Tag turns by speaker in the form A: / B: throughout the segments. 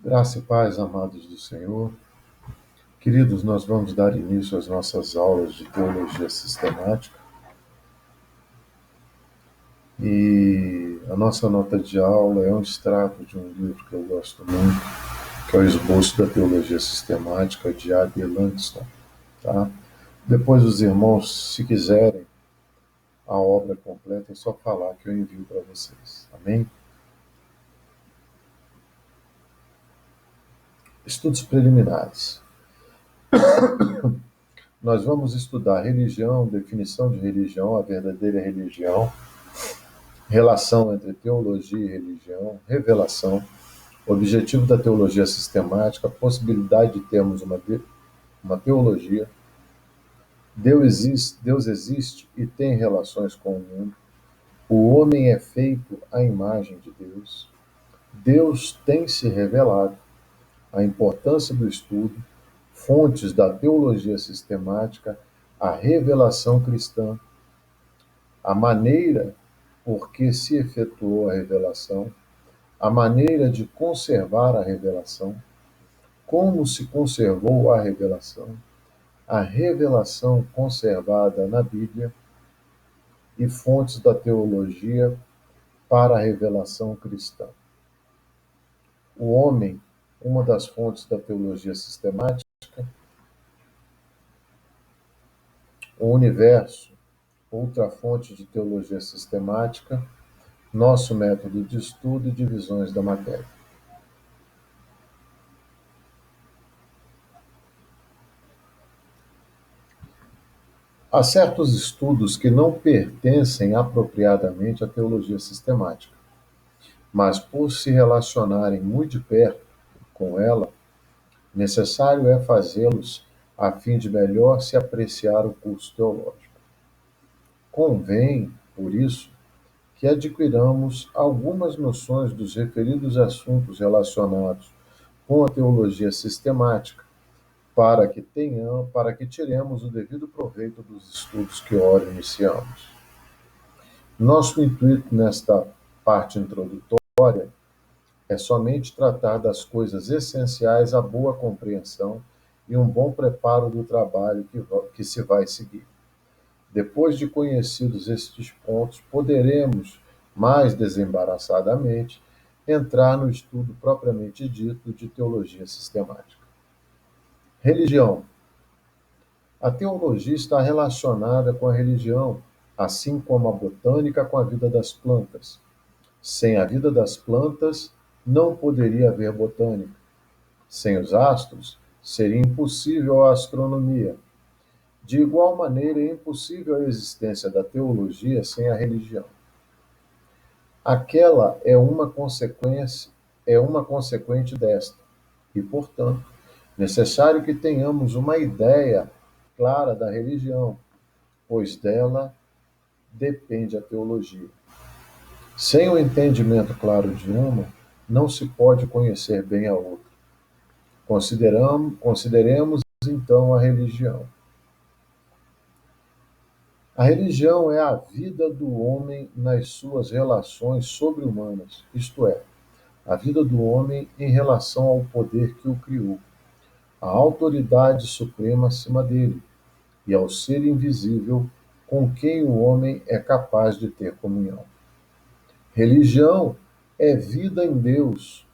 A: Graça e paz, amados do Senhor. Queridos, nós vamos dar início às nossas aulas de teologia sistemática e a nossa nota de aula é um extrato de um livro que eu gosto muito, que é o Esboço da Teologia Sistemática, de A.B. Langston. Tá? Depois os irmãos, se quiserem a obra completa, é só falar que eu envio para vocês. Amém? Estudos preliminares. Nós vamos estudar religião, definição de religião, a verdadeira religião, relação entre teologia e religião, revelação, objetivo da teologia sistemática, possibilidade de termos uma teologia, Deus existe e tem relações com o mundo, o homem é feito à imagem de Deus, Deus tem se revelado, a importância do estudo, fontes da teologia sistemática, a revelação cristã, a maneira por que se efetuou a revelação, a maneira de conservar a revelação, como se conservou a revelação conservada na Bíblia e fontes da teologia para a revelação cristã. O homem, uma das fontes da teologia sistemática, o universo, outra fonte de teologia sistemática, nosso método de estudo e divisões da matéria. Há certos estudos que não pertencem apropriadamente à teologia sistemática, mas por se relacionarem muito de perto com ela, necessário é fazê-los a fim de melhor se apreciar o curso teológico. Convém, por isso, que adquiramos algumas noções dos referidos assuntos relacionados com a teologia sistemática, para que tiremos o devido proveito dos estudos que ora iniciamos. Nosso intuito nesta parte introdutória é somente tratar das coisas essenciais à boa compreensão e um bom preparo do trabalho que se vai seguir. Depois de conhecidos estes pontos, poderemos, mais desembaraçadamente, entrar no estudo propriamente dito de teologia sistemática. Religião. A teologia está relacionada com a religião, assim como a botânica com a vida das plantas. Sem a vida das plantas, não poderia haver botânica. Sem os astros, seria impossível a astronomia. De igual maneira, é impossível a existência da teologia sem a religião. Aquela é uma consequente desta, e, portanto, necessário que tenhamos uma ideia clara da religião, pois dela depende a teologia. Sem o entendimento claro de uma, não se pode conhecer bem a outra. Consideremos então a religião. A religião é a vida do homem nas suas relações sobre-humanas, isto é, a vida do homem em relação ao poder que o criou, a autoridade suprema acima dele e ao ser invisível com quem o homem é capaz de ter comunhão. Religião é vida em Deus,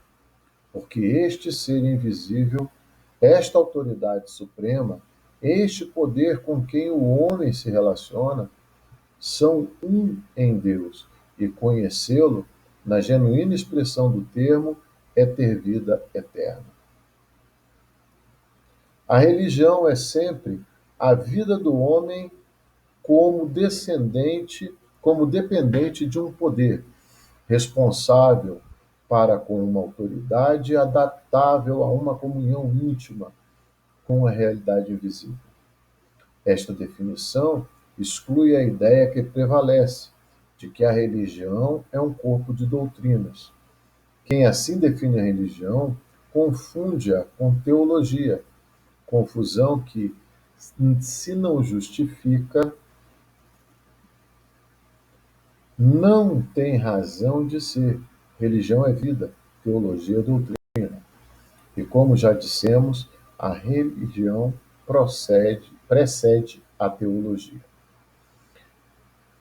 A: porque este ser invisível, esta autoridade suprema, este poder com quem o homem se relaciona, são um em Deus, e conhecê-lo, na genuína expressão do termo, é ter vida eterna. A religião é sempre a vida do homem como dependente de um poder, responsável para com uma autoridade adaptável a uma comunhão íntima com a realidade invisível. Esta definição exclui a ideia que prevalece de que a religião é um corpo de doutrinas. Quem assim define a religião confunde-a com teologia, confusão que, se não justifica, não tem razão de ser. Religião é vida, teologia é doutrina. E como já dissemos, a religião precede a teologia.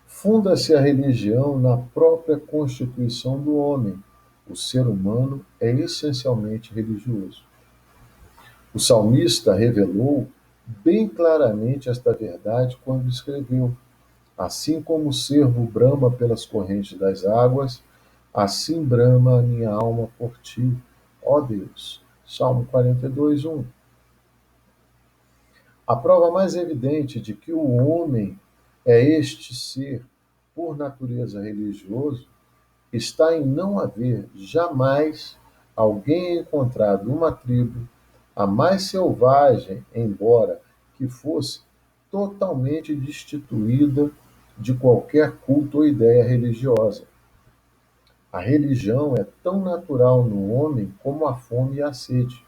A: Funda-se a religião na própria constituição do homem. O ser humano é essencialmente religioso. O salmista revelou bem claramente esta verdade quando escreveu: Assim como o cervo brama pelas correntes das águas, assim brama a minha alma por ti, ó Deus. Salmo 42, 1. A prova mais evidente de que o homem é este ser, por natureza religioso, está em não haver jamais alguém encontrado uma tribo, a mais selvagem, embora que fosse totalmente destituída de qualquer culto ou ideia religiosa. A religião é tão natural no homem como a fome e a sede,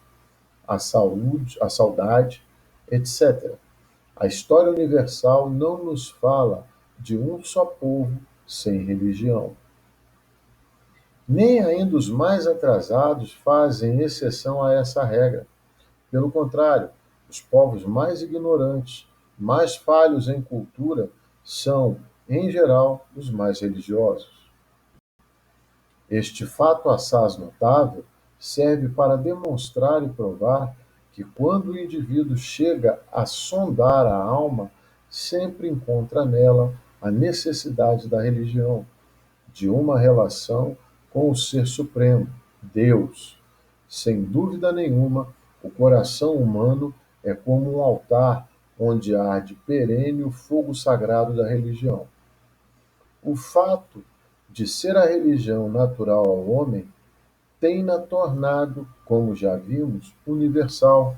A: a saúde, a saudade, etc. A história universal não nos fala de um só povo sem religião. Nem ainda os mais atrasados fazem exceção a essa regra. Pelo contrário, os povos mais ignorantes, mais falhos em cultura, são, em geral, os mais religiosos. Este fato assaz notável serve para demonstrar e provar que quando o indivíduo chega a sondar a alma, sempre encontra nela a necessidade da religião, de uma relação com o Ser Supremo, Deus. Sem dúvida nenhuma, o coração humano é como um altar onde arde perene o fogo sagrado da religião. O fato de ser a religião natural ao homem tem-na tornado, como já vimos, universal.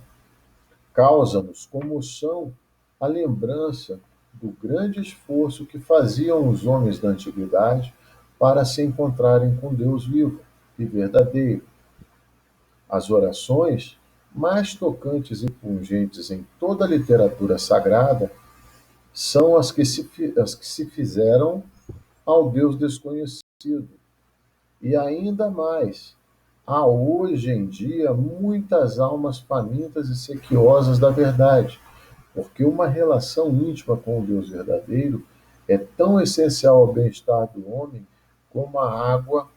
A: Causa-nos comoção a lembrança do grande esforço que faziam os homens da antiguidade para se encontrarem com Deus vivo e verdadeiro. As orações mais tocantes e pungentes em toda a literatura sagrada são as que se fizeram ao Deus desconhecido. E ainda mais, há hoje em dia muitas almas famintas e sequiosas da verdade, porque uma relação íntima com o Deus verdadeiro é tão essencial ao bem-estar do homem como a água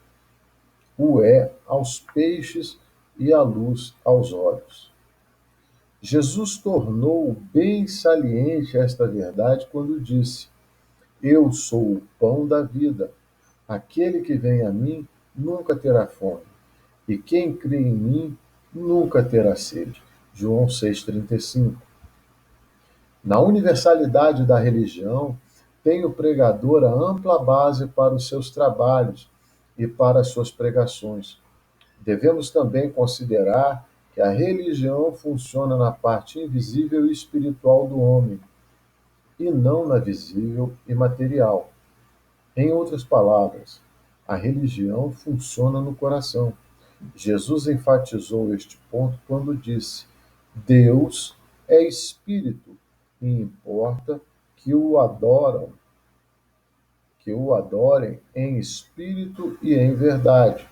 A: o é aos peixes e a luz aos olhos. Jesus tornou bem saliente esta verdade quando disse: Eu sou o pão da vida. Aquele que vem a mim nunca terá fome, e quem crê em mim nunca terá sede. João 6,35. Na universalidade da religião, tem o pregador a ampla base para os seus trabalhos e para as suas pregações. Devemos também considerar que a religião funciona na parte invisível e espiritual do homem, e não na visível e material. Em outras palavras, a religião funciona no coração. Jesus enfatizou este ponto quando disse: Deus é espírito e importa que o adorem em espírito e em verdade,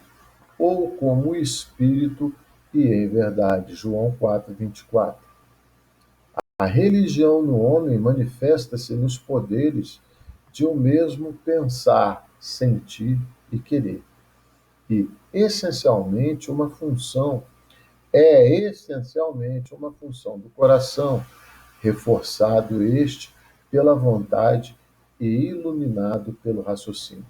A: ou como espírito e em verdade. João 4:24. A religião no homem manifesta-se nos poderes de um mesmo pensar, sentir e querer. E essencialmente uma função do coração, reforçado este pela vontade e iluminado pelo raciocínio.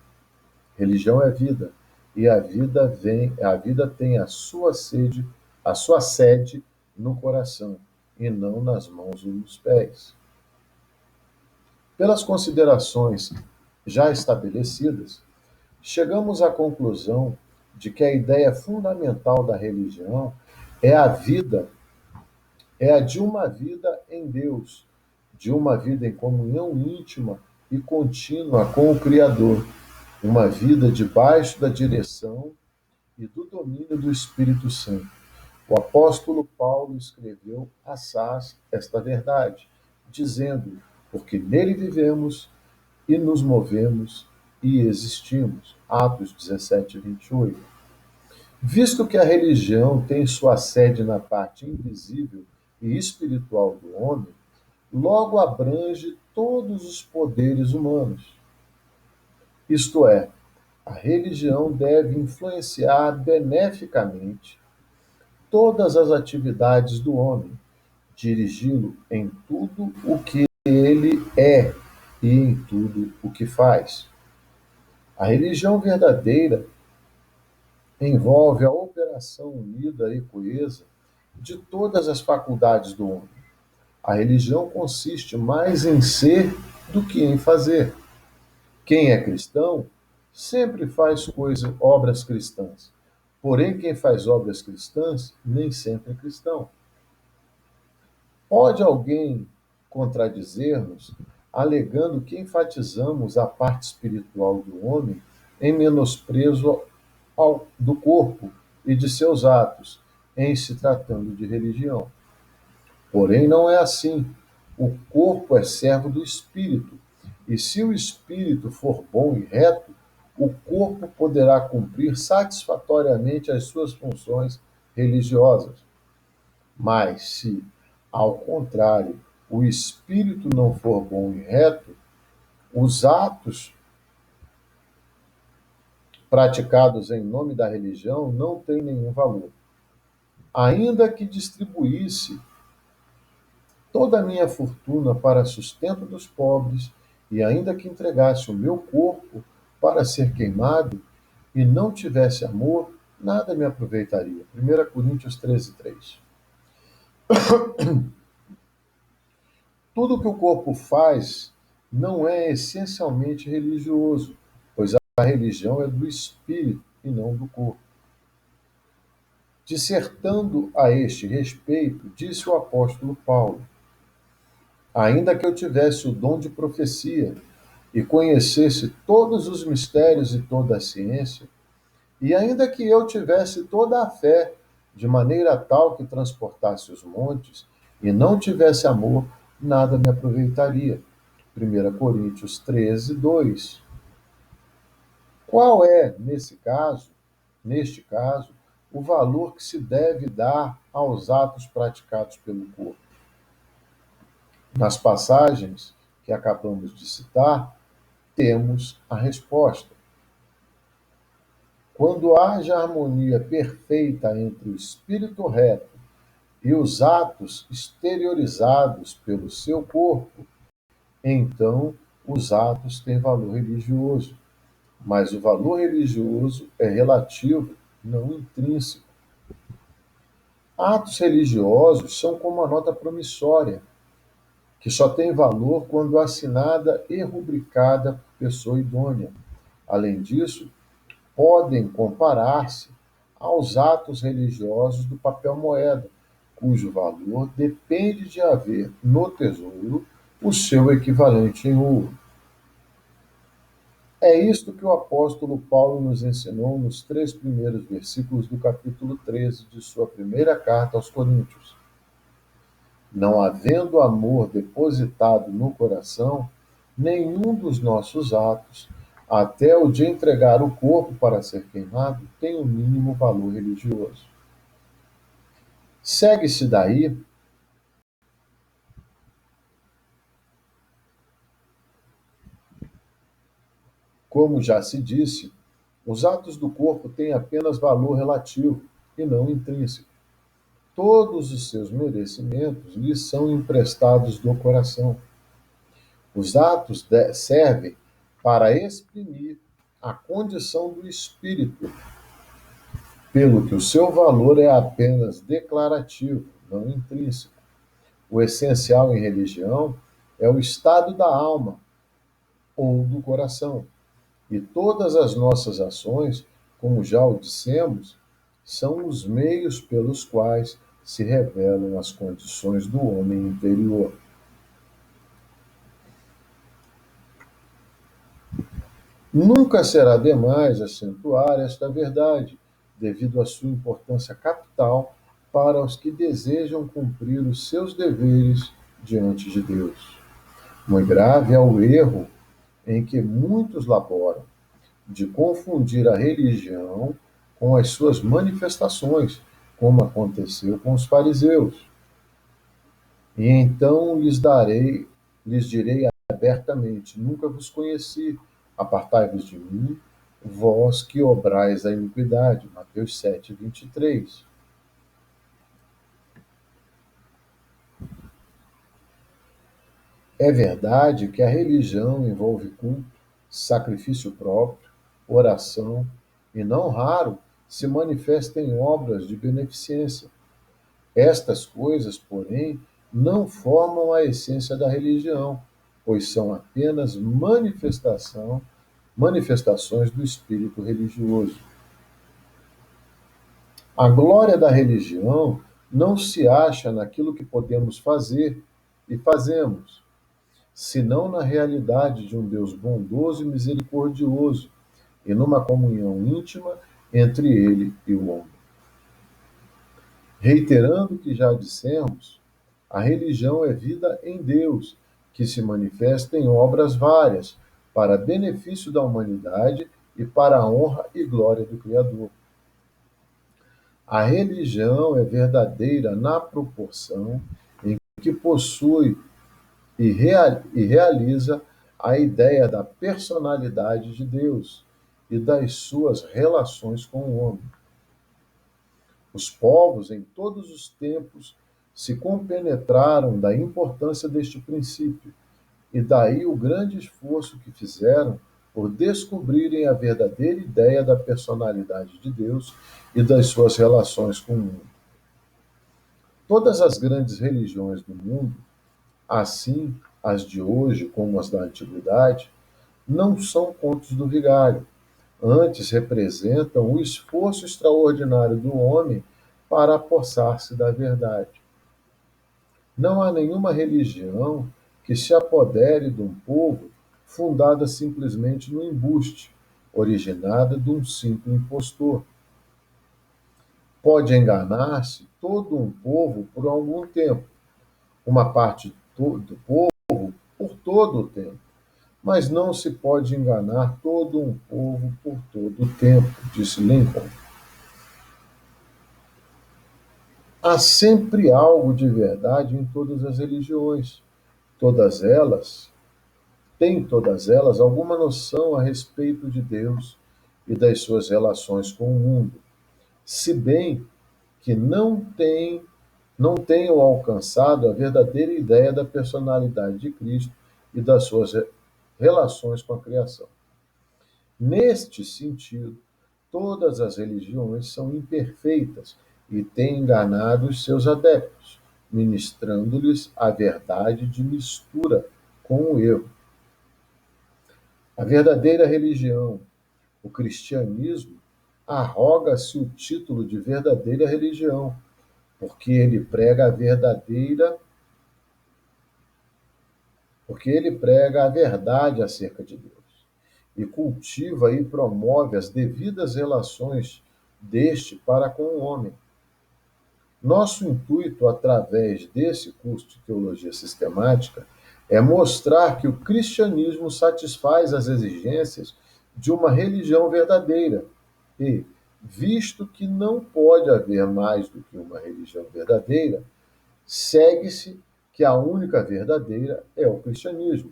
A: Religião é vida, e a vida tem a sua sede no coração e não nas mãos ou nos pés. Pelas considerações já estabelecidas, chegamos à conclusão de que a ideia fundamental da religião é a vida, é a de uma vida em Deus, de uma vida em comunhão íntima e contínua com o Criador, uma vida debaixo da direção e do domínio do Espírito Santo. O apóstolo Paulo escreveu assaz esta verdade, dizendo: porque nele vivemos e nos movemos e existimos. Atos 17:28. Visto que a religião tem sua sede na parte invisível e espiritual do homem, logo abrange todos os poderes humanos. Isto é, a religião deve influenciar beneficamente todas as atividades do homem, dirigi-lo em tudo o que ele é e em tudo o que faz. A religião verdadeira envolve a operação unida e coesa de todas as faculdades do homem. A religião consiste mais em ser do que em fazer. Quem é cristão sempre faz obras cristãs. Porém, quem faz obras cristãs nem sempre é cristão. Pode alguém contradizer-nos, alegando que enfatizamos a parte espiritual do homem em menosprezo do corpo e de seus atos, em se tratando de religião? Porém, não é assim. O corpo é servo do espírito, e se o espírito for bom e reto, o corpo poderá cumprir satisfatoriamente as suas funções religiosas. Mas se, ao contrário, o espírito não for bom e reto, os atos praticados em nome da religião não têm nenhum valor. Ainda que distribuísse toda a minha fortuna para sustento dos pobres, e ainda que entregasse o meu corpo para ser queimado, e não tivesse amor, nada me aproveitaria. 1 Coríntios 13:3. Tudo que o corpo faz não é essencialmente religioso, pois a religião é do espírito e não do corpo. Dissertando a este respeito, disse o apóstolo Paulo: ainda que eu tivesse o dom de profecia e conhecesse todos os mistérios e toda a ciência, e ainda que eu tivesse toda a fé, de maneira tal que transportasse os montes, e não tivesse amor, nada me aproveitaria. 1 Coríntios 13:2. Qual é, neste caso, o valor que se deve dar aos atos praticados pelo corpo? Nas passagens que acabamos de citar, temos a resposta. Quando haja harmonia perfeita entre o espírito reto e os atos exteriorizados pelo seu corpo, então os atos têm valor religioso. Mas o valor religioso é relativo, não intrínseco. Atos religiosos são como a nota promissória, que só tem valor quando assinada e rubricada por pessoa idônea. Além disso, podem comparar-se aos atos religiosos do papel moeda, cujo valor depende de haver no tesouro o seu equivalente em ouro. É isto que o apóstolo Paulo nos ensinou nos 3 primeiros versículos do capítulo 13 de sua primeira carta aos Coríntios. Não havendo amor depositado no coração, nenhum dos nossos atos, até o de entregar o corpo para ser queimado, tem o mínimo valor religioso. Segue-se daí, como já se disse, os atos do corpo têm apenas valor relativo e não intrínseco. Todos os seus merecimentos lhes são emprestados do coração. Os atos servem para exprimir a condição do espírito, pelo que o seu valor é apenas declarativo, não intrínseco. O essencial em religião é o estado da alma ou do coração. E todas as nossas ações, como já o dissemos, são os meios pelos quais se revelam as condições do homem interior. Nunca será demais acentuar esta verdade, devido à sua importância capital para os que desejam cumprir os seus deveres diante de Deus. Muito grave é o erro em que muitos laboram, de confundir a religião com as suas manifestações, como aconteceu com os fariseus. E então lhes direi abertamente: nunca vos conheci, apartai-vos de mim, vós que obrais a iniquidade. Mateus 7:23. É verdade que a religião envolve culto, sacrifício próprio, oração e, não raro, se manifesta em obras de beneficência. Estas coisas, porém, não formam a essência da religião, pois são apenas manifestações do espírito religioso. A glória da religião não se acha naquilo que podemos fazer e fazemos, senão na realidade de um Deus bondoso e misericordioso e numa comunhão íntima entre ele e o homem. Reiterando o que já dissemos, a religião é vida em Deus, que se manifesta em obras várias, para benefício da humanidade e para a honra e glória do Criador. A religião é verdadeira na proporção em que possui e realiza a ideia da personalidade de Deus e das suas relações com o homem. Os povos, em todos os tempos, se compenetraram da importância deste princípio, e daí o grande esforço que fizeram por descobrirem a verdadeira ideia da personalidade de Deus e das suas relações com o mundo. Todas as grandes religiões do mundo, assim as de hoje como as da antiguidade, não são contos do vigário, antes representam o esforço extraordinário do homem para apossar-se da verdade. Não há nenhuma religião que se apodere de um povo fundada simplesmente no embuste, originada de um simples impostor. Pode enganar-se todo um povo por algum tempo, uma parte do povo por todo o tempo, mas não se pode enganar todo um povo por todo o tempo, disse Lincoln. Há sempre algo de verdade em todas as religiões. Todas elas todas elas alguma noção a respeito de Deus e das suas relações com o mundo, se bem que não tenham alcançado a verdadeira ideia da personalidade de Cristo e das suas relações com a criação. Neste sentido, todas as religiões são imperfeitas e têm enganado os seus adeptos, ministrando-lhes a verdade de mistura com o erro. A verdadeira religião, o cristianismo, arroga-se o título de verdadeira religião, porque ele prega a verdadeira, porque ele prega a verdade acerca de Deus e cultiva e promove as devidas relações deste para com o homem. Nosso intuito, através desse curso de teologia sistemática, é mostrar que o cristianismo satisfaz as exigências de uma religião verdadeira e, visto que não pode haver mais do que uma religião verdadeira, segue-se que a única verdadeira é o cristianismo.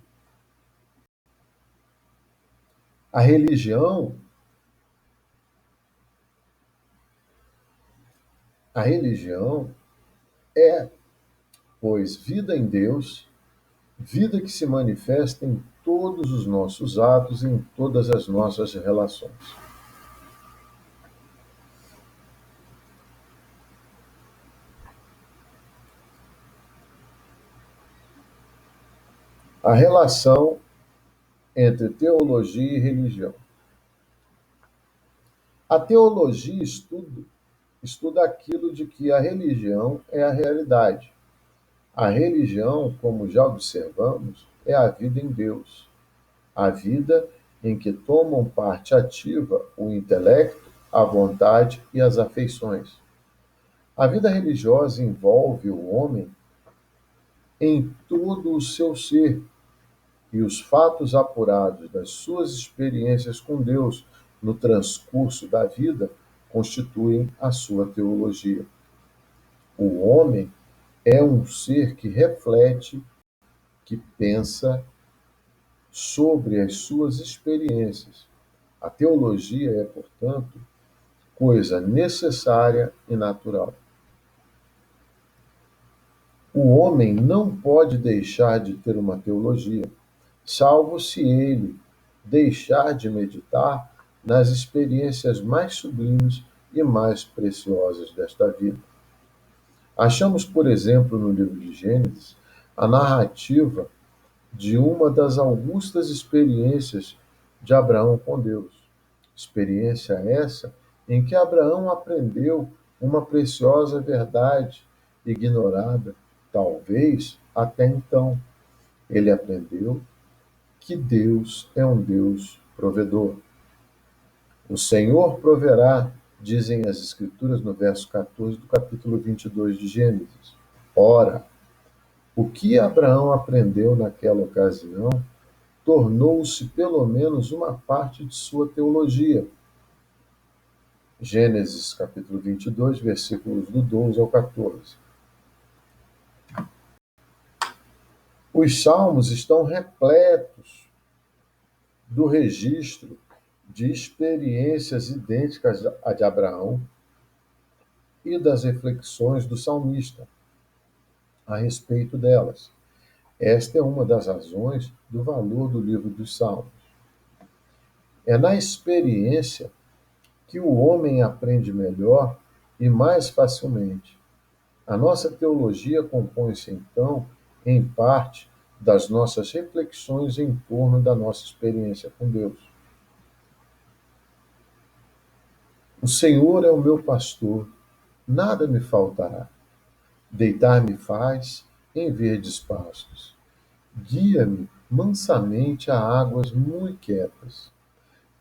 A: A religião, a religião é, pois, vida em Deus, vida que se manifesta em todos os nossos atos e em todas as nossas relações. A relação entre teologia e religião. A teologia estuda aquilo de que a religião é a realidade. A religião, como já observamos, é a vida em Deus, a vida em que tomam parte ativa o intelecto, a vontade e as afeições. A vida religiosa envolve o homem em todo o seu ser, e os fatos apurados das suas experiências com Deus no transcurso da vida constituem a sua teologia. O homem é um ser que reflete, que pensa sobre as suas experiências. A teologia é, portanto, coisa necessária e natural. O homem não pode deixar de ter uma teologia, salvo se ele deixar de meditar nas experiências mais sublimes e mais preciosas desta vida. Achamos, por exemplo, no livro de Gênesis, a narrativa de uma das augustas experiências de Abraão com Deus. Experiência essa em que Abraão aprendeu uma preciosa verdade ignorada, talvez até então. Ele aprendeu que Deus é um Deus provedor. O Senhor proverá, dizem as Escrituras no verso 14 do capítulo 22 de Gênesis. Ora, o que Abraão aprendeu naquela ocasião tornou-se pelo menos uma parte de sua teologia. Gênesis capítulo 22, versículos do 12 ao 14. Os salmos estão repletos do registro de experiências idênticas à de Abraão e das reflexões do salmista a respeito delas. Esta é uma das razões do valor do livro dos Salmos. É na experiência que o homem aprende melhor e mais facilmente. A nossa teologia compõe-se, então, em parte, das nossas reflexões em torno da nossa experiência com Deus. O Senhor é o meu pastor, nada me faltará. Deitar-me faz em verdes pastos. Guia-me mansamente a águas muito quietas.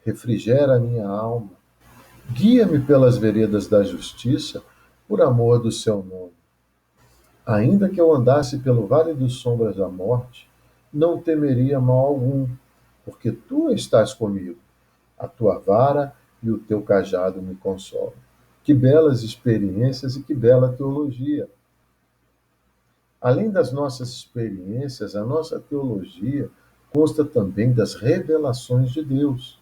A: Refrigera a minha alma. Guia-me pelas veredas da justiça, por amor do seu nome. Ainda que eu andasse pelo vale das sombras da morte, não temeria mal algum, porque tu estás comigo. A tua vara e o teu cajado me consolam. Que belas experiências e que bela teologia! Além das nossas experiências, a nossa teologia consta também das revelações de Deus.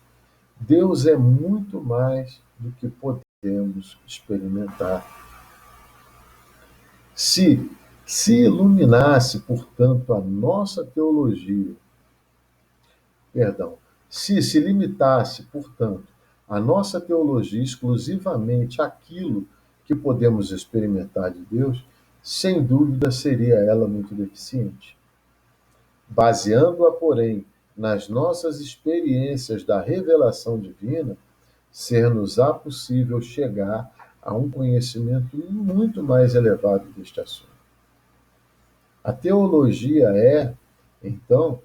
A: Deus é muito mais do que podemos experimentar. Se se iluminasse, portanto, a nossa teologia, perdão, se limitasse, portanto, a nossa teologia exclusivamente àquilo que podemos experimentar de Deus, sem dúvida seria ela muito deficiente. Baseando-a, porém, nas nossas experiências da revelação divina, ser-nos-á possível chegar a um conhecimento muito mais elevado deste assunto. A teologia é, então,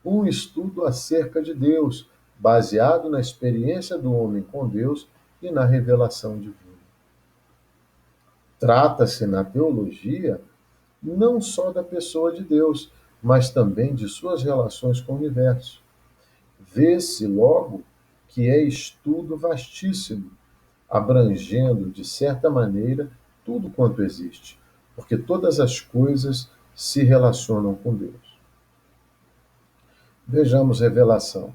A: um estudo acerca de Deus, baseado na experiência do homem com Deus e na revelação divina. Trata-se na teologia não só da pessoa de Deus, mas também de suas relações com o universo. Vê-se logo que é estudo vastíssimo, abrangendo, de certa maneira, tudo quanto existe, porque todas as coisas se relacionam com Deus. Vejamos revelação.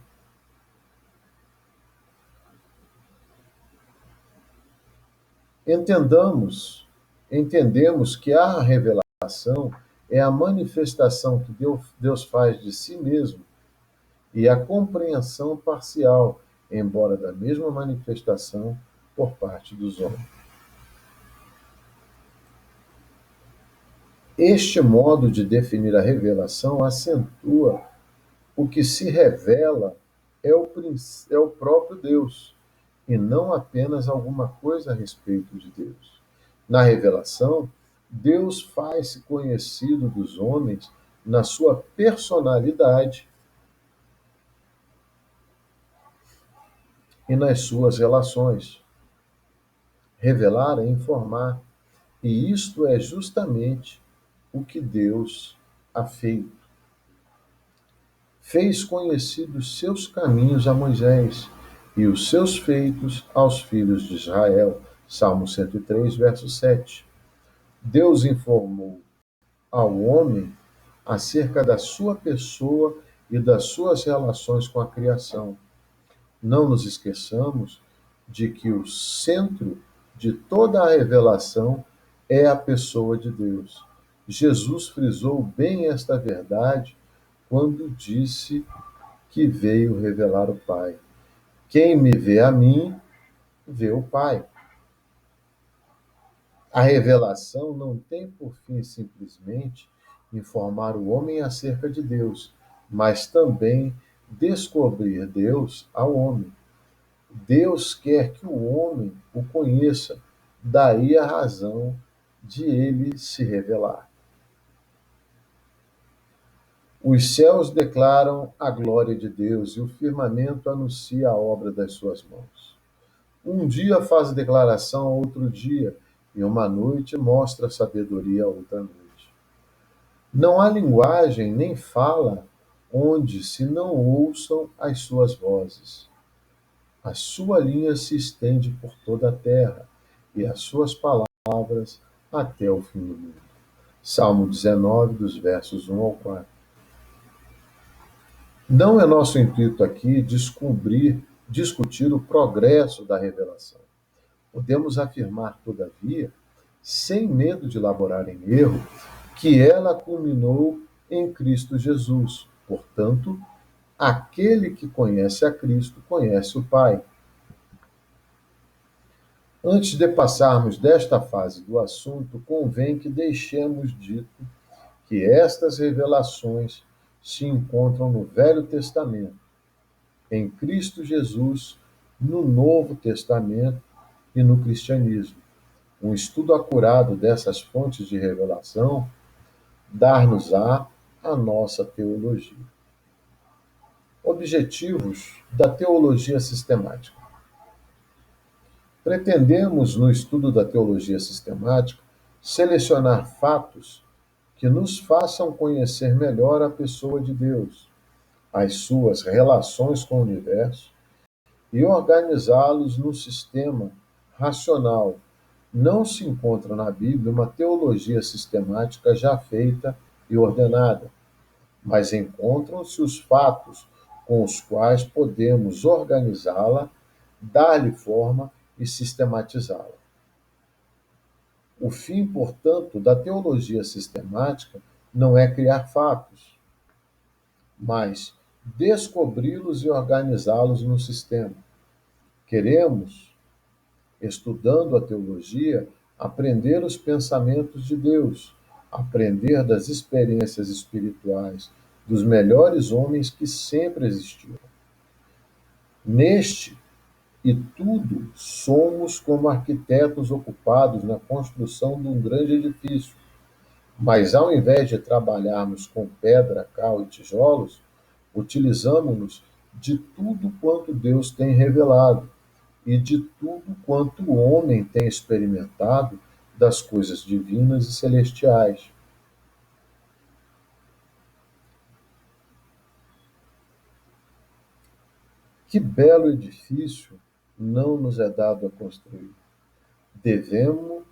A: Entendemos que a revelação é a manifestação que Deus faz de si mesmo e a compreensão parcial, embora da mesma manifestação, por parte dos homens. Este modo de definir a revelação acentua o que se revela é o próprio Deus, e não apenas alguma coisa a respeito de Deus. Na revelação, Deus faz-se conhecido dos homens na sua personalidade e nas suas relações. Revelar é informar, e isto é justamente o que Deus ha feito. Fez conhecidos seus caminhos a Moisés e os seus feitos aos filhos de Israel. Salmo 103, verso 7. Deus informou ao homem acerca da sua pessoa e das suas relações com a criação. Não nos esqueçamos de que o centro de toda a revelação é a pessoa de Deus. Jesus frisou bem esta verdade quando disse que veio revelar o Pai. Quem me vê a mim, vê o Pai. A revelação não tem por fim simplesmente informar o homem acerca de Deus, mas também descobrir Deus ao homem. Deus quer que o homem o conheça, daí a razão de ele se revelar. Os céus declaram a glória de Deus e o firmamento anuncia a obra das suas mãos. Um dia faz declaração a outro dia, e uma noite mostra sabedoria a outra noite. Não há linguagem nem fala onde se não ouçam as suas vozes. A sua linha se estende por toda a terra, e as suas palavras até o fim do mundo. Salmo 19, dos versos 1 ao 4. Não é nosso intuito aqui discutir o progresso da revelação. Podemos afirmar, todavia, sem medo de elaborar em erro, que ela culminou em Cristo Jesus. Portanto, aquele que conhece a Cristo conhece o Pai. Antes de passarmos desta fase do assunto, convém que deixemos dito que estas revelações se encontram no Velho Testamento, em Cristo Jesus, no Novo Testamento e no cristianismo. Um estudo acurado dessas fontes de revelação dar-nos-á a nossa teologia. Objetivos da teologia sistemática. Pretendemos, no estudo da teologia sistemática, selecionar fatos que nos façam conhecer melhor a pessoa de Deus, as suas relações com o universo e organizá-los num sistema racional. Não se encontra na Bíblia uma teologia sistemática já feita e ordenada, mas encontram-se os fatos com os quais podemos organizá-la, dar-lhe forma e sistematizá-la. O fim, portanto, da teologia sistemática não é criar fatos, mas descobri-los e organizá-los no sistema. Queremos, estudando a teologia, aprender os pensamentos de Deus, aprender das experiências espirituais dos melhores homens que sempre existiram. Neste e tudo somos como arquitetos ocupados na construção de um grande edifício, mas ao invés de trabalharmos com pedra, cal e tijolos, utilizamos-nos de tudo quanto Deus tem revelado e de tudo quanto o homem tem experimentado das coisas divinas e celestiais. Que belo edifício não nos é dado a construir. Devemos,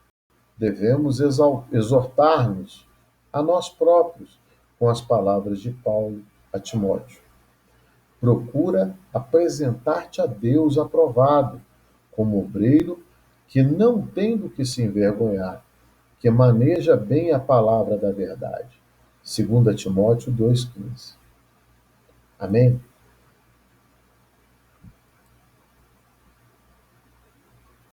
A: devemos exortar-nos a nós próprios com as palavras de Paulo a Timóteo. Procura apresentar-te a Deus aprovado, como obreiro que não tem do que se envergonhar, que maneja bem a palavra da verdade. 2 Timóteo 2,15. Amém?